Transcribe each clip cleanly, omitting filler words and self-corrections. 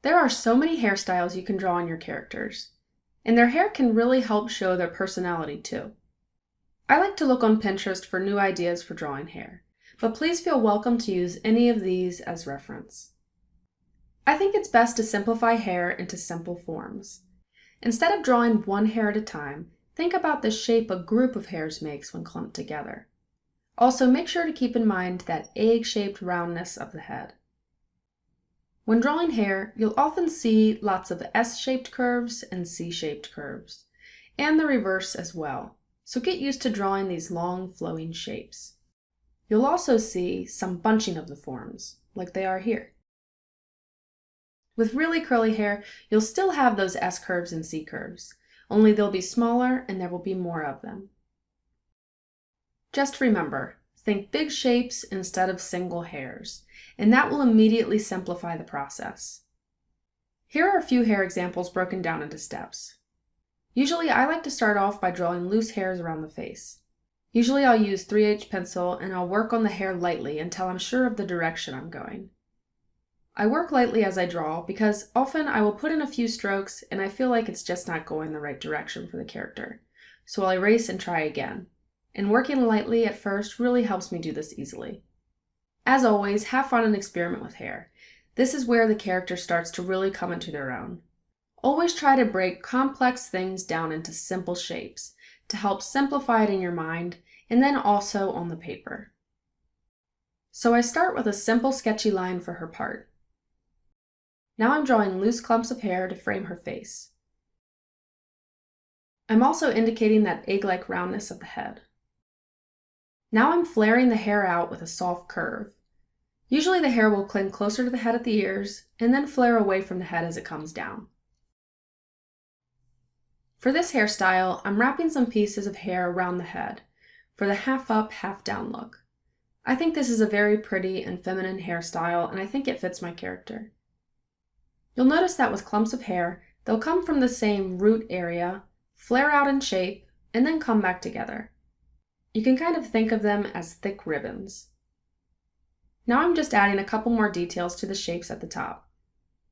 There are so many hairstyles you can draw on your characters, and their hair can really help show their personality too. I like to look on Pinterest for new ideas for drawing hair, but please feel welcome to use any of these as reference. I think it's best to simplify hair into simple forms. Instead of drawing one hair at a time, think about the shape a group of hairs makes when clumped together. Also, make sure to keep in mind that egg-shaped roundness of the head. When drawing hair, you'll often see lots of S-shaped curves and C-shaped curves, and the reverse as well, so get used to drawing these long flowing shapes. You'll also see some bunching of the forms, like they are here. With really curly hair, you'll still have those S curves and C curves, only they'll be smaller and there will be more of them. Just remember, think big shapes instead of single hairs, and that will immediately simplify the process. Here are a few hair examples broken down into steps. Usually I like to start off by drawing loose hairs around the face. Usually I'll use 3H pencil and I'll work on the hair lightly until I'm sure of the direction I'm going. I work lightly as I draw because often I will put in a few strokes and I feel like it's just not going the right direction for the character, so I'll erase and try again. And working lightly at first really helps me do this easily. As always, have fun and experiment with hair. This is where the character starts to really come into their own. Always try to break complex things down into simple shapes to help simplify it in your mind and then also on the paper. So I start with a simple sketchy line for her part. Now I'm drawing loose clumps of hair to frame her face. I'm also indicating that egg-like roundness of the head. Now I'm flaring the hair out with a soft curve. Usually the hair will cling closer to the head at the ears and then flare away from the head as it comes down. For this hairstyle, I'm wrapping some pieces of hair around the head for the half up, half down look. I think this is a very pretty and feminine hairstyle and I think it fits my character. You'll notice that with clumps of hair, they'll come from the same root area, flare out in shape, and then come back together. You can kind of think of them as thick ribbons. Now I'm just adding a couple more details to the shapes at the top,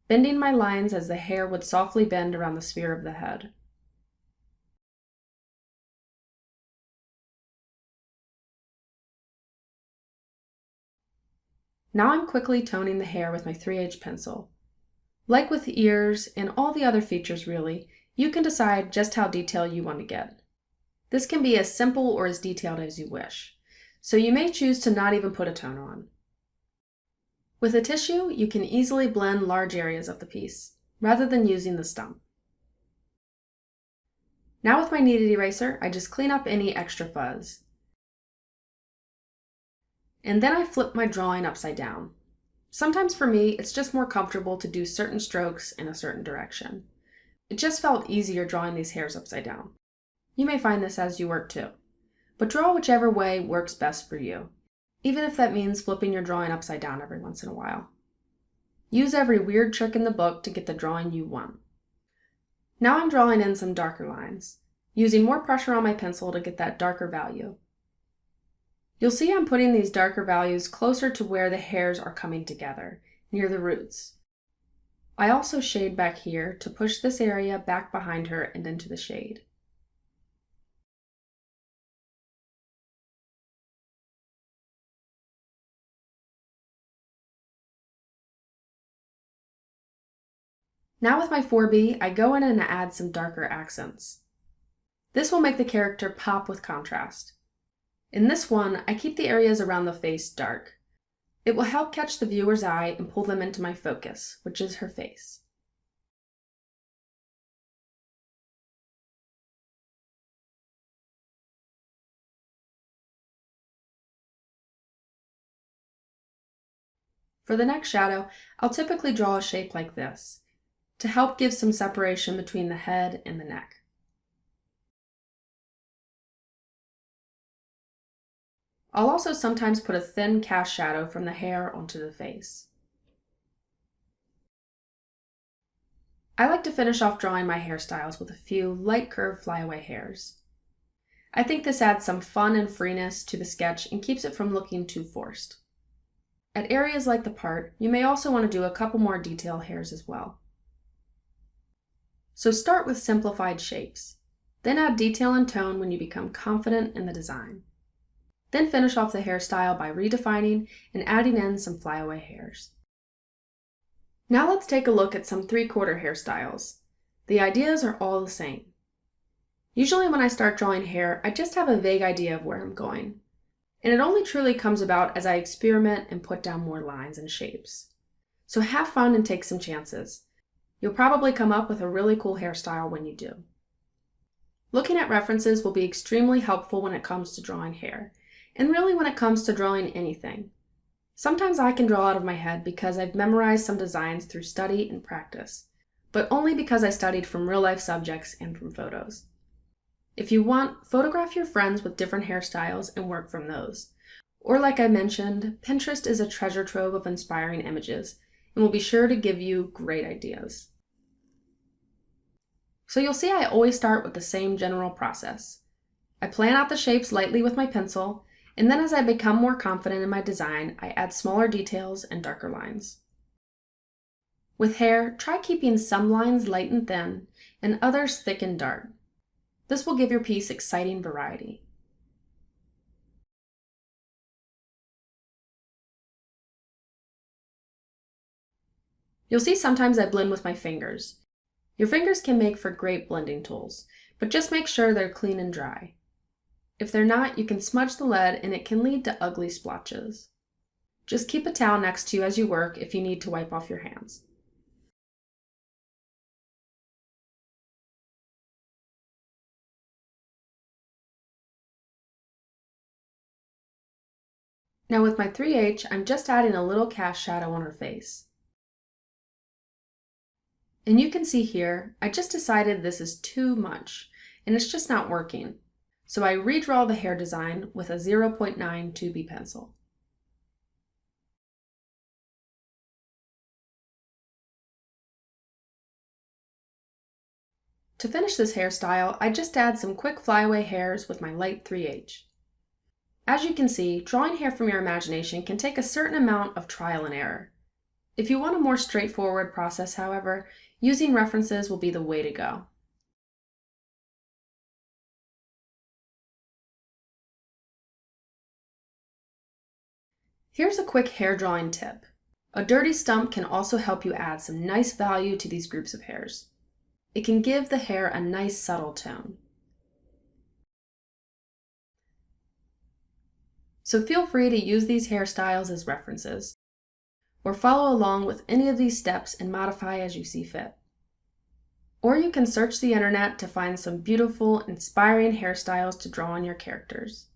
bending my lines as the hair would softly bend around the sphere of the head. Now I'm quickly toning the hair with my 3H pencil. Like with the ears and all the other features really, you can decide just how detailed you want to get. This can be as simple or as detailed as you wish, so you may choose to not even put a tone on. With a tissue, you can easily blend large areas of the piece, rather than using the stump. Now with my kneaded eraser, I just clean up any extra fuzz. And then I flip my drawing upside down. Sometimes for me, it's just more comfortable to do certain strokes in a certain direction. It just felt easier drawing these hairs upside down. You may find this as you work too, but draw whichever way works best for you, even if that means flipping your drawing upside down every once in a while. Use every weird trick in the book to get the drawing you want. Now I'm drawing in some darker lines, using more pressure on my pencil to get that darker value. You'll see I'm putting these darker values closer to where the hairs are coming together, near the roots. I also shade back here to push this area back behind her and into the shade. Now with my 4B, I go in and add some darker accents. This will make the character pop with contrast. In this one, I keep the areas around the face dark. It will help catch the viewer's eye and pull them into my focus, which is her face. For the next shadow, I'll typically draw a shape like this, to help give some separation between the head and the neck. I'll also sometimes put a thin cast shadow from the hair onto the face. I like to finish off drawing my hairstyles with a few light curved flyaway hairs. I think this adds some fun and freeness to the sketch and keeps it from looking too forced. At areas like the part, you may also want to do a couple more detail hairs as well. So start with simplified shapes. Then add detail and tone when you become confident in the design. Then finish off the hairstyle by redefining and adding in some flyaway hairs. Now let's take a look at some 3/4 hairstyles. The ideas are all the same. Usually when I start drawing hair, I just have a vague idea of where I'm going. And it only truly comes about as I experiment and put down more lines and shapes. So have fun and take some chances. You'll probably come up with a really cool hairstyle when you do. Looking at references will be extremely helpful when it comes to drawing hair, and really when it comes to drawing anything. Sometimes I can draw out of my head because I've memorized some designs through study and practice, but only because I studied from real-life subjects and from photos. If you want, photograph your friends with different hairstyles and work from those. Or like I mentioned, Pinterest is a treasure trove of inspiring images and will be sure to give you great ideas. So you'll see I always start with the same general process. I plan out the shapes lightly with my pencil, and then as I become more confident in my design, I add smaller details and darker lines. With hair, try keeping some lines light and thin, and others thick and dark. This will give your piece exciting variety. You'll see sometimes I blend with my fingers. Your fingers can make for great blending tools, but just make sure they're clean and dry. If they're not, you can smudge the lead and it can lead to ugly splotches. Just keep a towel next to you as you work if you need to wipe off your hands. Now with my 3H, I'm just adding a little cast shadow on her face. And you can see here, I just decided this is too much, and it's just not working. So I redraw the hair design with a 0.9 2B pencil. To finish this hairstyle, I just add some quick flyaway hairs with my light 3H. As you can see, drawing hair from your imagination can take a certain amount of trial and error. If you want a more straightforward process, however, using references will be the way to go. Here's a quick hair drawing tip. A dirty stump can also help you add some nice value to these groups of hairs. It can give the hair a nice subtle tone. So feel free to use these hairstyles as references, or follow along with any of these steps and modify as you see fit. Or you can search the internet to find some beautiful, inspiring hairstyles to draw on your characters.